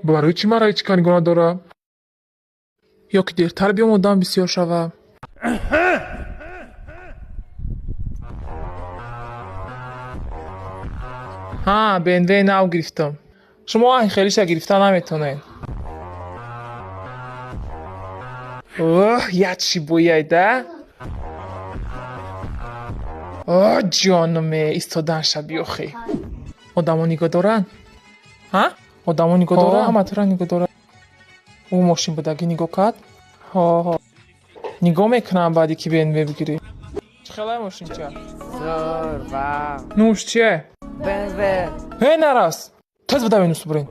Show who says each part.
Speaker 1: барои чӣ маро ҳеҷ кани гуноҳ дорам? ё ки дертар биомодам бисёр шавам? БМВ нав гирифтам. шумо хелиша гирифта наметонед. як чӣ бояйда? ҷониме истодан шаби охе. одамо нигоҳ доранд? одамо нигоҳ доранд? ҳаматора нигоҳ доранд. ӯ мошин будагӣ нигоҳ кард? нигоҳ мекунам баъде ки БМВ бигирӣ. чӣ хелай мошинча? нуш чие?
Speaker 2: БМВ.
Speaker 1: нарас тез буда менусу бурен.